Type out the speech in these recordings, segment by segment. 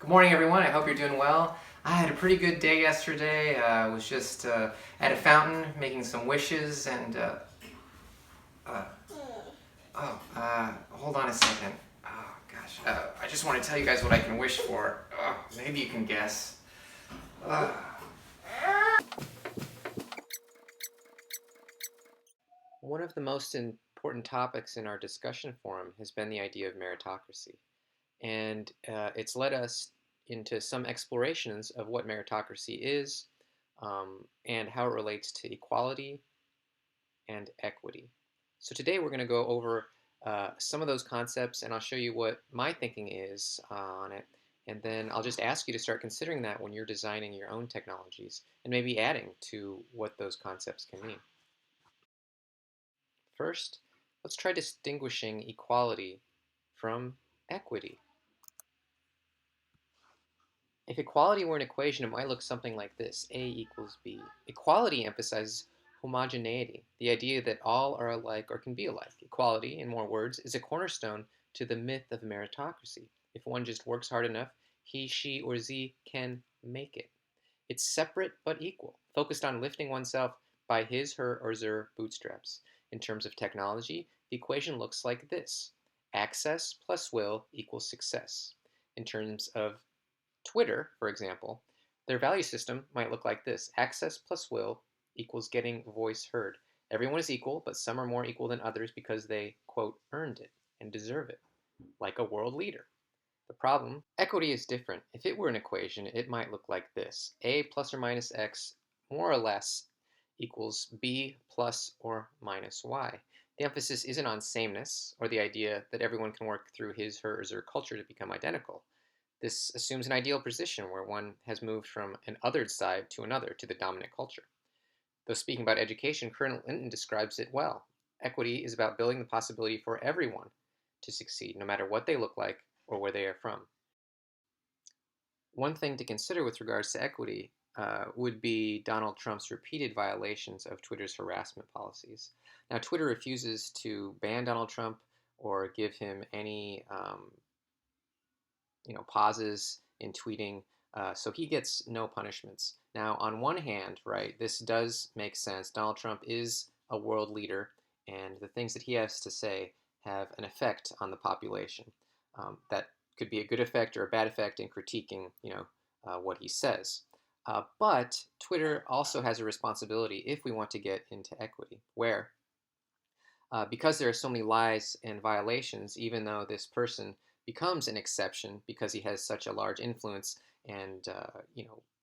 Good morning, everyone. I hope you're doing well. I had a pretty good day yesterday. I was just at a fountain making some wishes, and uh, hold on a second. Oh gosh, I just want to tell you guys what I can wish for. Maybe you can guess. Uh, One of the most important topics in our discussion forum has been the idea of meritocracy. And it's led us into some explorations of what meritocracy is and how it relates to equality and equity. So today we're going to go over some of those concepts, and I'll show you what my thinking is on it. And then I'll just ask you to start considering that when you're designing your own technologies and maybe adding to what those concepts can mean. First, let's try distinguishing equality from equity. If equality were an equation, it might look something like this: A equals B. Equality emphasizes homogeneity, the idea that all are alike or can be alike. Equality, in more words, is a cornerstone to the myth of meritocracy. If one just works hard enough, he, she, or Z can make it. It's separate but equal, focused on lifting oneself by his, her, or their bootstraps. In terms of technology, the equation looks like this: access plus will equals success. In terms of Twitter, for example, their value system might look like this: access plus will equals getting voice heard. Everyone is equal, but some are more equal than others because they, quote, earned it and deserve it, like a world leader. The problem, equity is different. If it were an equation, it might look like this: A plus or minus X more or less equals B plus or minus Y. The emphasis isn't on sameness or the idea that everyone can work through his, her, or their culture to become identical. This assumes an ideal position where one has moved from an othered side to another, to the dominant culture. Though speaking about education, Colonel Linton describes it well. Equity is about building the possibility for everyone to succeed, no matter what they look like or where they are from. One thing to consider with regards to equity would be Donald Trump's repeated violations of Twitter's harassment policies. Now, Twitter refuses to ban Donald Trump or give him any pauses in tweeting, so he gets no punishments. Now, on one hand, right, this does make sense. Donald Trump is a world leader, and the things that he has to say have an effect on the population. That could be a good effect or a bad effect in critiquing, what he says. But Twitter also has a responsibility if we want to get into equity, where because there are so many lies and violations, even though this person becomes an exception because he has such a large influence, and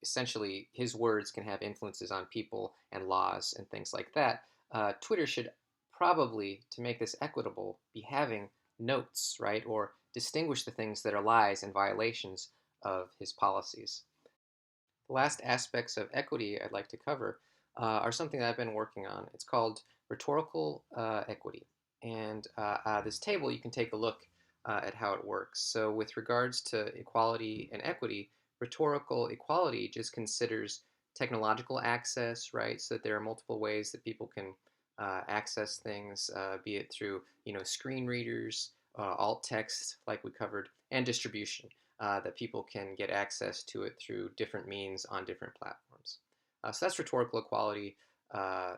essentially his words can have influences on people and laws and things like that. Twitter should probably, to make this equitable, be having notes, right, or distinguish the things that are lies and violations of his policies. The last aspects of equity I'd like to cover are something that I've been working on. It's called rhetorical equity. And this table, you can take a look at how it works. So with regards to equality and equity, rhetorical equality just considers technological access, right? So that there are multiple ways that people can access things, be it through, screen readers, alt text, like we covered, and distribution, that people can get access to it through different means on different platforms. So that's rhetorical equality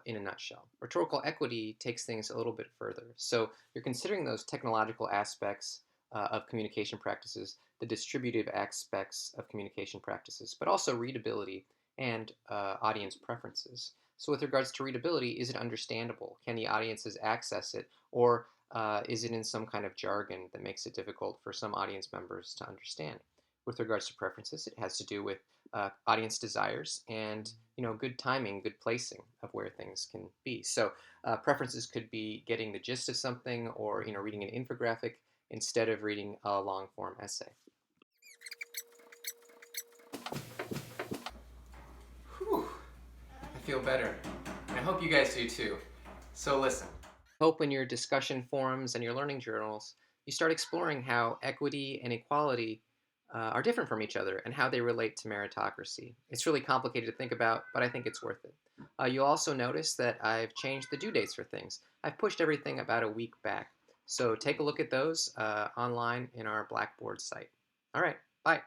in a nutshell. Rhetorical equity takes things a little bit further. So you're considering those technological aspects of communication practices, the distributive aspects of communication practices, but also readability and audience preferences. So with regards to readability, is it understandable? Can the audiences access it? Or is it in some kind of jargon that makes it difficult for some audience members to understand? With regards to preferences, it has to do with audience desires and good timing, good placing of where things can be. So preferences could be getting the gist of something, or reading an infographic instead of reading a long form essay. Whew, I feel better. And I hope you guys do too. So listen. Hope in your discussion forums and your learning journals, you start exploring how equity and equality are different from each other and how they relate to meritocracy. It's really complicated to think about, but I think it's worth it. You'll also notice that I've changed the due dates for things. I've pushed everything about a week back. So take a look at those online in our Blackboard site. All right, bye.